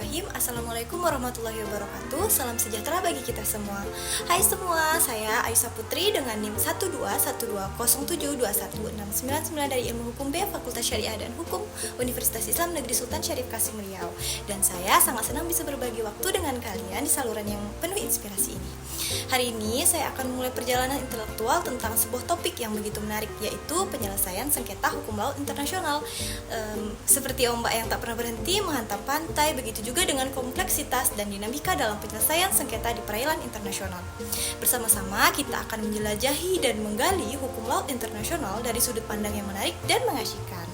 Bismillahirrahmanirrahim. Assalamualaikum warahmatullahi wabarakatuh. Salam sejahtera bagi kita semua. Hai semua, saya Aisyah Putri dengan NIM 12120721699 dari Ilmu Hukum B Fakultas Syariah dan Hukum Universitas Islam Negeri Sultan Syarif Kasim Riau. Dan saya sangat senang bisa berbagi waktu dengan kalian di saluran yang penuh inspirasi ini. Hari ini saya akan memulai perjalanan intelektual tentang sebuah topik yang begitu menarik, yaitu penyelesaian sengketa hukum laut internasional. Seperti ombak yang tak pernah berhenti menghantam pantai, begitu juga dengan kompleksitas dan dinamika dalam penyelesaian sengketa di perairan internasional. Bersama-sama kita akan menjelajahi dan menggali hukum laut internasional dari sudut pandang yang menarik dan mengasyikkan.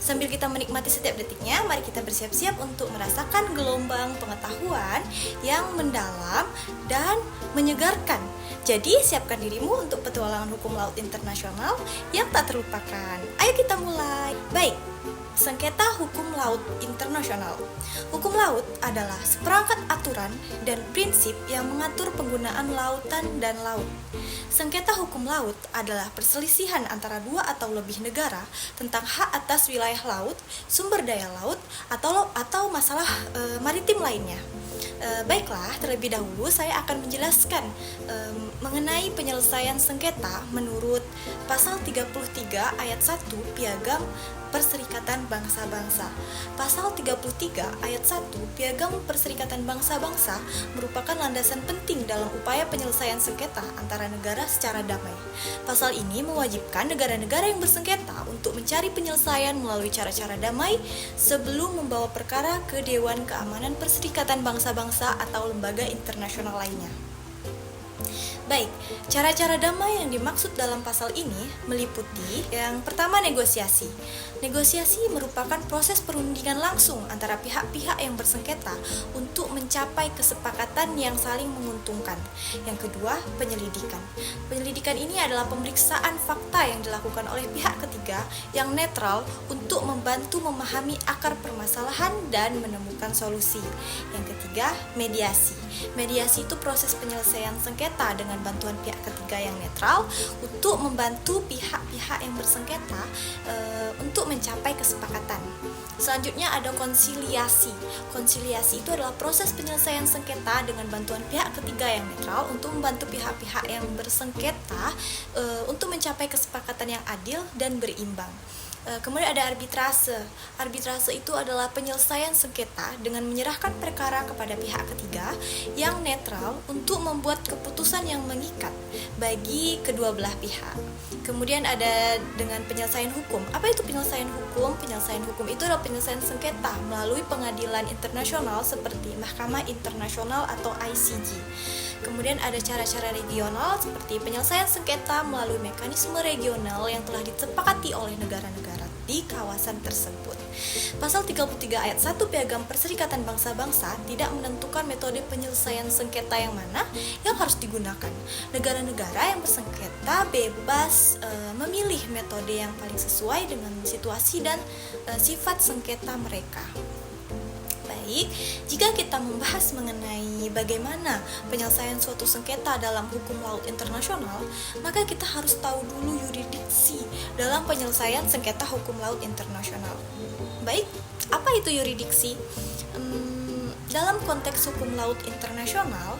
Sambil kita menikmati setiap detiknya, mari kita bersiap-siap untuk merasakan gelombang pengetahuan yang mendalam dan menyegarkan. Jadi, siapkan dirimu untuk petualangan hukum laut internasional yang tak terlupakan. Ayo kita mulai. Baik, sengketa hukum laut internasional. Hukum laut adalah seperangkat aturan dan prinsip yang mengatur penggunaan lautan dan laut. Sengketa hukum laut adalah perselisihan antara dua atau lebih negara tentang hak atas wilayah laut, sumber daya laut, atau masalah maritim lainnya. Baiklah, terlebih dahulu saya akan menjelaskan mengenai penyelesaian sengketa menurut pasal 33 ayat 1 Piagam Perserikatan Bangsa-Bangsa. Pasal 33 ayat 1 Piagam Perserikatan Bangsa-Bangsa merupakan landasan penting dalam upaya penyelesaian sengketa antara negara secara damai. Pasal ini mewajibkan negara-negara yang bersengketa untuk mencari penyelesaian melalui cara-cara damai sebelum membawa perkara ke Dewan Keamanan Perserikatan Bangsa-Bangsa atau lembaga internasional lainnya. Baik, cara-cara damai yang dimaksud dalam pasal ini meliputi yang pertama, negosiasi. Negosiasi merupakan proses perundingan langsung antara pihak-pihak yang bersengketa untuk mencapai kesepakatan yang saling menguntungkan. Yang kedua, penyelidikan. Penyelidikan ini adalah pemeriksaan fakta yang dilakukan oleh pihak ketiga yang netral untuk membantu memahami akar permasalahan dan menemukan solusi. Yang ketiga, mediasi. Mediasi itu proses penyelesaian sengketa dengan bantuan pihak ketiga yang netral untuk membantu pihak-pihak yang bersengketa untuk mencapai kesepakatan. Selanjutnya ada konsiliasi. Konsiliasi itu adalah proses penyelesaian sengketa dengan bantuan pihak ketiga yang netral untuk membantu pihak-pihak yang bersengketa untuk mencapai kesepakatan yang adil dan berimbang. Kemudian ada arbitrase. Arbitrase itu adalah penyelesaian sengketa dengan menyerahkan perkara kepada pihak ketiga yang netral untuk membuat keputusan yang mengikat bagi kedua belah pihak. Kemudian ada dengan penyelesaian hukum. Apa itu penyelesaian hukum? Penyelesaian hukum itu adalah penyelesaian sengketa melalui pengadilan internasional seperti Mahkamah Internasional atau ICJ. Kemudian ada cara-cara regional seperti penyelesaian sengketa melalui mekanisme regional yang telah disepakati oleh negara-negara di kawasan tersebut. Pasal 33 ayat 1 Piagam Perserikatan Bangsa-Bangsa tidak menentukan metode penyelesaian sengketa yang mana yang harus digunakan. Negara-negara yang bersengketa bebas memilih metode yang paling sesuai dengan situasi dan sifat sengketa mereka. Baik, jika kita membahas mengenai bagaimana penyelesaian suatu sengketa dalam hukum laut internasional, maka kita harus tahu dulu yurisdiksi dalam penyelesaian sengketa hukum laut internasional. Baik, apa itu yurisdiksi? Dalam konteks hukum laut internasional,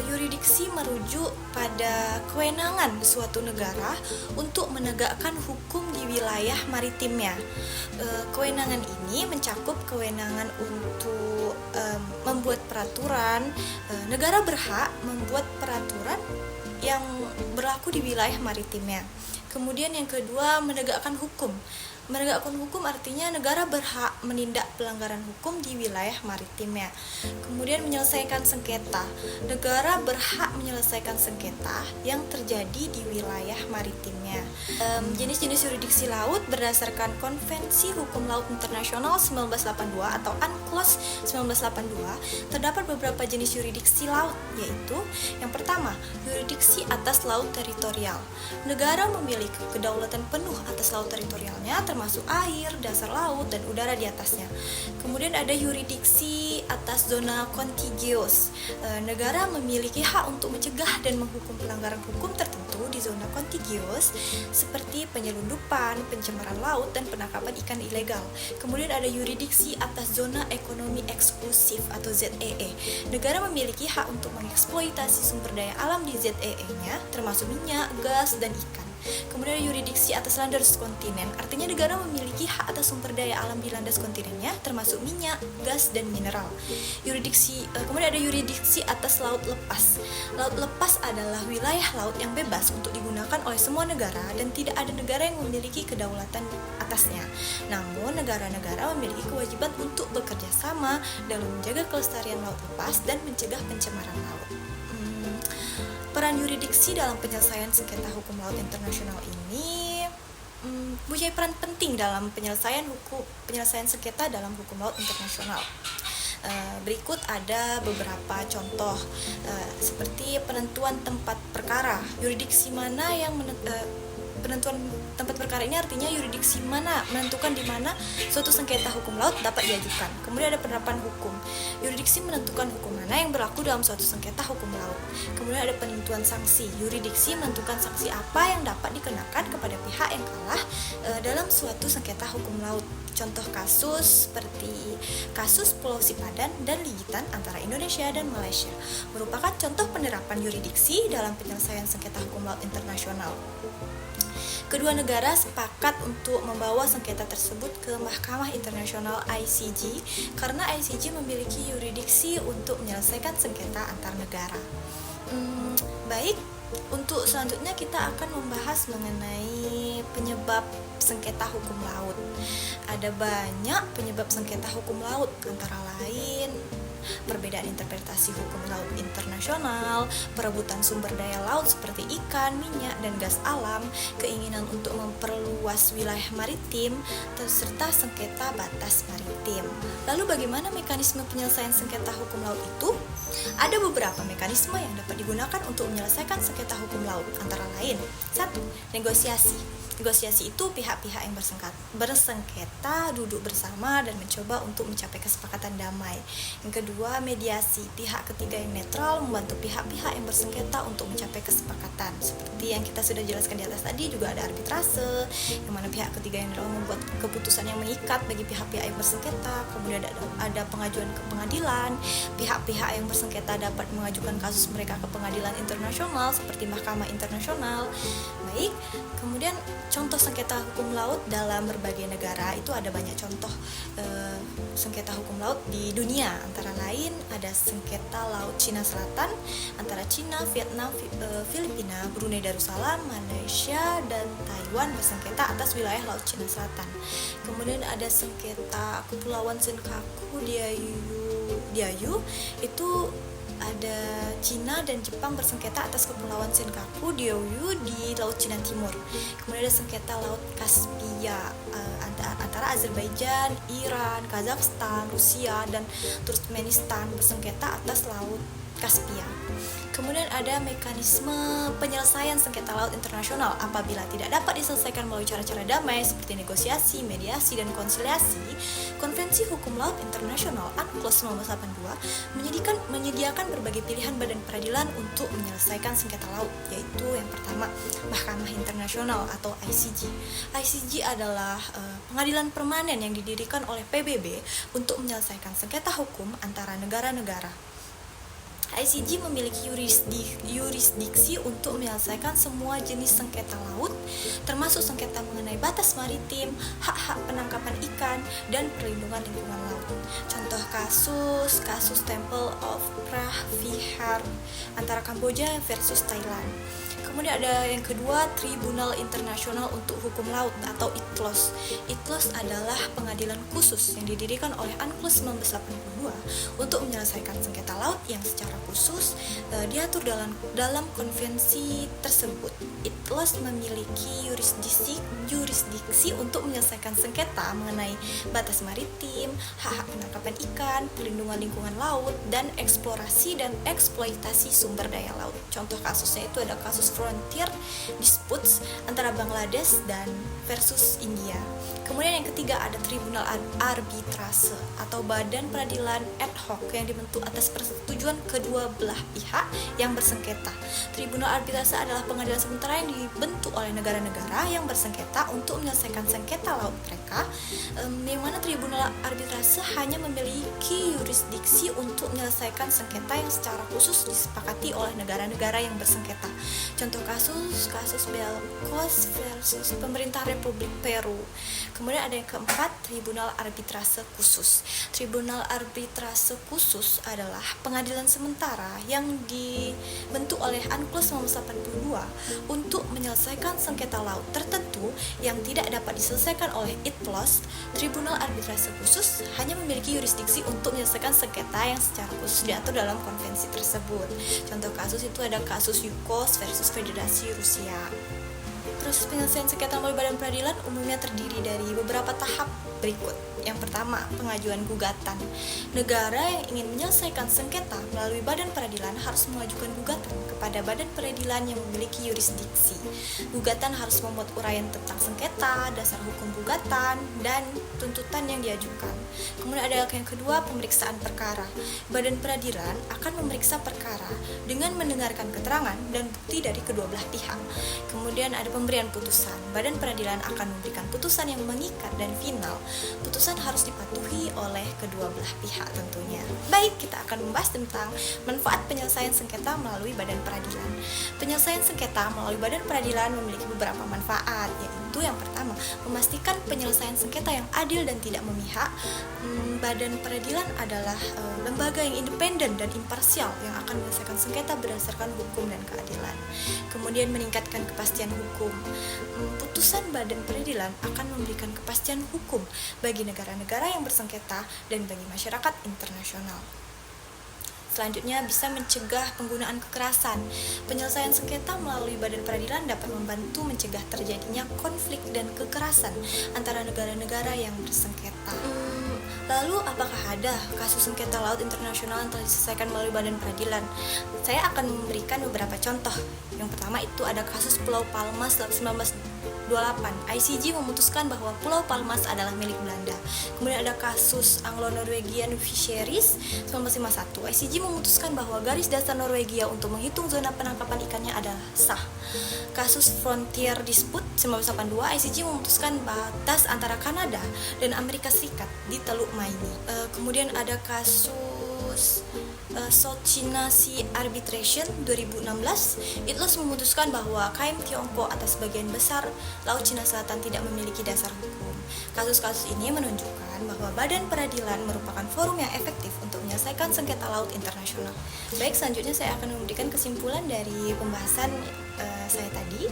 yurisdiksi merujuk pada kewenangan suatu negara untuk menegakkan hukum di wilayah maritimnya. Kewenangan ini mencakup kewenangan untuk membuat peraturan. Negara berhak membuat peraturan yang berlaku di wilayah maritimnya. Kemudian yang kedua, menegakkan hukum. Menegakkan hukum artinya negara berhak menindak pelanggaran hukum di wilayah maritimnya. Kemudian menyelesaikan sengketa. Negara berhak menyelesaikan sengketa yang terjadi di wilayah maritimnya. Jenis-jenis yurisdiksi laut berdasarkan Konvensi Hukum Laut Internasional 1982 atau UNCLOS 1982 terdapat beberapa jenis yurisdiksi laut, yaitu yang pertama, yurisdiksi atas laut teritorial. Negara memiliki memiliki kedaulatan penuh atas laut teritorialnya, termasuk air, dasar laut, dan udara di atasnya. Kemudian ada yurisdiksi atas zona contiguous. Negara memiliki hak untuk mencegah dan menghukum pelanggaran hukum tertentu di zona contiguous seperti penyelundupan, pencemaran laut, dan penangkapan ikan ilegal. Kemudian ada yurisdiksi atas zona ekonomi eksklusif atau ZEE. Negara memiliki hak untuk mengeksploitasi sumber daya alam di ZEE-nya, termasuk minyak, gas, dan ikan. Kemudian ada yurisdiksi atas landas kontinen, artinya negara memiliki hak atas sumber daya alam di landas kontinennya, termasuk minyak, gas, dan mineral. Kemudian ada yurisdiksi atas laut lepas. Laut lepas adalah wilayah laut yang bebas untuk digunakan oleh semua negara dan tidak ada negara yang memiliki kedaulatan atasnya. Namun negara-negara memiliki kewajiban untuk bekerja sama dalam menjaga kelestarian laut lepas dan mencegah pencemaran laut. Peran yurisdiksi dalam penyelesaian sengketa hukum laut internasional ini punya peran penting dalam penyelesaian sengketa dalam hukum laut internasional. Berikut ada beberapa contoh seperti penentuan tempat perkara. Yurisdiksi mana yang penentuan tempat perkara ini artinya yurisdiksi mana menentukan di mana suatu sengketa hukum laut dapat diajukan. Kemudian ada penerapan hukum. Yurisdiksi menentukan hukum mana yang berlaku dalam suatu sengketa hukum laut. Kemudian ada penentuan sanksi. Yurisdiksi menentukan sanksi apa yang dapat dikenakan kepada pihak yang kalah dalam suatu sengketa hukum laut. Contoh kasus seperti kasus Pulau Sipadan dan Ligitan antara Indonesia dan Malaysia merupakan contoh penerapan yurisdiksi dalam penyelesaian sengketa hukum laut internasional. Kedua negara sepakat untuk membawa sengketa tersebut ke Mahkamah Internasional ICJ karena ICJ memiliki yurisdiksi untuk menyelesaikan sengketa antar negara. Baik, untuk selanjutnya kita akan membahas mengenai penyebab sengketa hukum laut. Ada banyak penyebab sengketa hukum laut, antara lain perbedaan interpretasi hukum laut internasional, perebutan sumber daya laut seperti ikan, minyak, dan gas alam, keinginan untuk memperluas wilayah maritim, serta sengketa batas maritim. Lalu bagaimana mekanisme penyelesaian sengketa hukum laut itu? Ada beberapa mekanisme yang dapat digunakan untuk menyelesaikan sengketa hukum laut, antara lain 1. Negosiasi. Negosiasi itu pihak-pihak yang bersengketa duduk bersama dan mencoba untuk mencapai kesepakatan damai. Yang kedua, mediasi. Pihak ketiga yang netral membantu pihak-pihak yang bersengketa untuk mencapai kesepakatan. Seperti yang kita sudah jelaskan di atas tadi, juga ada arbitrase, yang mana pihak ketiga yang netral membuat keputusan yang mengikat bagi pihak-pihak yang bersengketa. Kemudian ada pengajuan ke pengadilan. Pihak-pihak yang bersengketa dapat mengajukan kasus mereka ke pengadilan internasional seperti Mahkamah Internasional. Baik, kemudian contoh sengketa hukum laut dalam berbagai negara itu ada banyak contoh sengketa hukum laut di dunia, antara lain ada sengketa laut Cina Selatan antara Cina, Vietnam, Filipina, Brunei Darussalam, Malaysia, dan Taiwan bersengketa atas wilayah laut Cina Selatan. Kemudian ada sengketa Kepulauan Senkaku Diaoyu, itu ada Cina dan Jepang bersengketa atas Kepulauan Senkaku Diaoyu di Laut Cina Timur. Kemudian ada sengketa Laut Kaspia antara Azerbaijan, Iran, Kazakhstan, Rusia, dan Turkmenistan bersengketa atas Laut Kaspia. Kemudian ada mekanisme penyelesaian sengketa laut internasional apabila tidak dapat diselesaikan melalui cara-cara damai seperti negosiasi, mediasi, dan konsiliasi. Konvensi Hukum Laut Internasional UNCLOS 1982 menyediakan berbagai pilihan badan peradilan untuk menyelesaikan sengketa laut, yaitu yang pertama, Mahkamah Internasional atau ICJ. ICJ adalah pengadilan permanen yang didirikan oleh PBB untuk menyelesaikan sengketa hukum antara negara-negara. ICJ memiliki yurisdiksi untuk menyelesaikan semua jenis sengketa laut, termasuk sengketa mengenai batas maritim, hak-hak penangkapan ikan, dan perlindungan lingkungan laut. Contoh kasus Temple of Phra Vihar antara Kamboja versus Thailand. Kemudian ada yang kedua, Tribunal Internasional untuk Hukum Laut atau ITLOS. ITLOS adalah pengadilan khusus yang didirikan oleh UNCLOS 1982 untuk menyelesaikan sengketa laut yang secara khusus diatur dalam konvensi tersebut. ITLOS memiliki yurisdiksi untuk menyelesaikan sengketa mengenai batas maritim, hak-hak penangkapan ikan, perlindungan lingkungan laut, dan eksplorasi dan eksploitasi sumber daya laut. Contoh kasusnya itu ada kasus Frontier Disputes antara Bangladesh dan versus India. Kemudian yang ketiga ada Tribunal Arbitrase atau badan peradilan ad hoc yang dibentuk atas persetujuan kedua belah pihak yang bersengketa. Tribunal Arbitrase adalah pengadilan sementara yang dibentuk oleh negara-negara yang bersengketa untuk menyelesaikan sengketa laut mereka, yang mana Tribunal Arbitrase hanya memiliki yurisdiksi untuk menyelesaikan sengketa yang secara khusus disepakati oleh negara-negara yang bersengketa. Contoh kasus Belkos versus pemerintah Republik Peru. Kemudian ada yang keempat, Tribunal Arbitrase Khusus. Tribunal Arbitrase Khusus adalah pengadilan sementara yang dibentuk oleh UNCLOS 1982 untuk menyelesaikan sengketa laut tertentu yang tidak dapat diselesaikan oleh ITLOS. Tribunal Arbitrase Khusus hanya memiliki yurisdiksi untuk menyelesaikan sengketa yang secara khusus diatur dalam konvensi tersebut. Contoh kasus itu ada kasus Yukos versus Federasi Rusia. Proses penyelesaian sengketa melalui badan peradilan umumnya terdiri dari beberapa tahap berikut. Yang pertama, pengajuan gugatan. Negara yang ingin menyelesaikan sengketa melalui badan peradilan harus mengajukan gugatan kepada badan peradilan yang memiliki yurisdiksi. Gugatan harus memuat uraian tentang sengketa, dasar hukum gugatan, dan tuntutan yang diajukan. Kemudian ada yang kedua, pemeriksaan perkara. Badan peradilan akan memeriksa perkara dengan mendengarkan keterangan dan bukti dari kedua belah pihak. Kemudian ada pemberian putusan. Badan peradilan akan memberikan putusan yang mengikat dan final. Putusan harus dipatuhi oleh kedua belah pihak tentunya. Baik, kita akan membahas tentang manfaat penyelesaian sengketa melalui badan peradilan. Penyelesaian sengketa melalui badan peradilan memiliki beberapa manfaat, yaitu yang pertama, memastikan penyelesaian sengketa yang adil dan tidak memihak. Badan peradilan adalah lembaga yang independen dan imparsial yang akan menyelesaikan sengketa berdasarkan hukum dan keadilan. Kemudian meningkatkan kepastian hukum. Putusan badan peradilan akan memberikan kepastian hukum bagi negara-negara yang bersengketa dan bagi masyarakat internasional. Selanjutnya, bisa mencegah penggunaan kekerasan. Penyelesaian sengketa melalui badan peradilan dapat membantu mencegah terjadinya konflik dan kekerasan antara negara-negara yang bersengketa. Lalu, apakah ada kasus sengketa laut internasional yang telah diselesaikan melalui badan peradilan? Saya akan memberikan beberapa contoh. Yang pertama itu ada kasus Pulau Palmas 1928. ICJ memutuskan bahwa Pulau Palmas adalah milik Belanda. Kemudian ada kasus Anglo-Norwegian Fisheries 1951. ICJ memutuskan bahwa garis dasar Norwegia untuk menghitung zona penangkapan ikannya adalah sah. Kasus Frontier Dispute 1982, ICJ memutuskan batas antara Kanada dan Amerika Serikat di Teluk Maine. Kemudian ada kasus South China Sea Arbitration 2016. ITLOS memutuskan bahwa klaim Tiongkok atas sebagian besar Laut Cina Selatan tidak memiliki dasar hukum. Kasus-kasus ini menunjukkan bahwa badan peradilan merupakan forum yang efektif untuk menyelesaikan sengketa laut internasional. Baik, selanjutnya saya akan memberikan kesimpulan dari pembahasan saya tadi.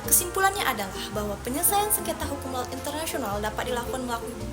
Kesimpulannya adalah bahwa penyelesaian sengketa hukum laut internasional dapat dilakukan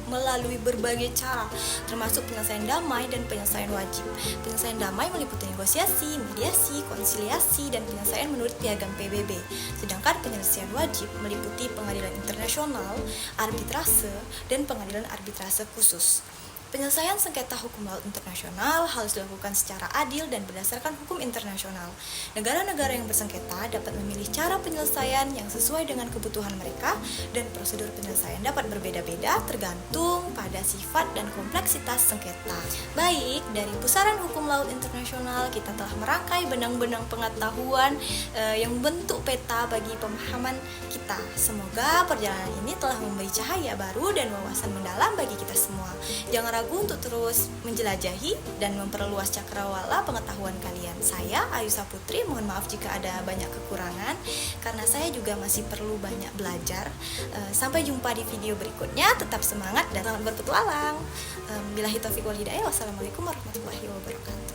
melalui berbagai cara, termasuk penyelesaian damai dan penyelesaian wajib. Penyelesaian damai meliputi negosiasi, mediasi, konsiliasi, dan penyelesaian menurut piagam PBB. Sedangkan penyelesaian wajib meliputi pengadilan internasional, arbitrase, dan pengadilan arbitrase khusus. Penyelesaian sengketa hukum laut internasional harus dilakukan secara adil dan berdasarkan hukum internasional. Negara-negara yang bersengketa dapat memilih cara penyelesaian yang sesuai dengan kebutuhan mereka, dan prosedur penyelesaian dapat berbeda-beda tergantung pada sifat dan kompleksitas sengketa. Baik, dari pusaran hukum laut internasional kita telah merangkai benang-benang pengetahuan yang membentuk peta bagi pemahaman kita. Semoga perjalanan ini telah memberi cahaya baru dan wawasan mendalam bagi kita semua. Jangan ragu untuk terus menjelajahi dan memperluas cakrawala pengetahuan kalian. Saya Ayusa Putri, mohon maaf jika ada banyak kekurangan karena saya juga masih perlu banyak belajar. Sampai jumpa di video berikutnya, tetap semangat dan selamat berpetualang. Billahi taufiq wal hidayah. Wassalamualaikum warahmatullahi wabarakatuh.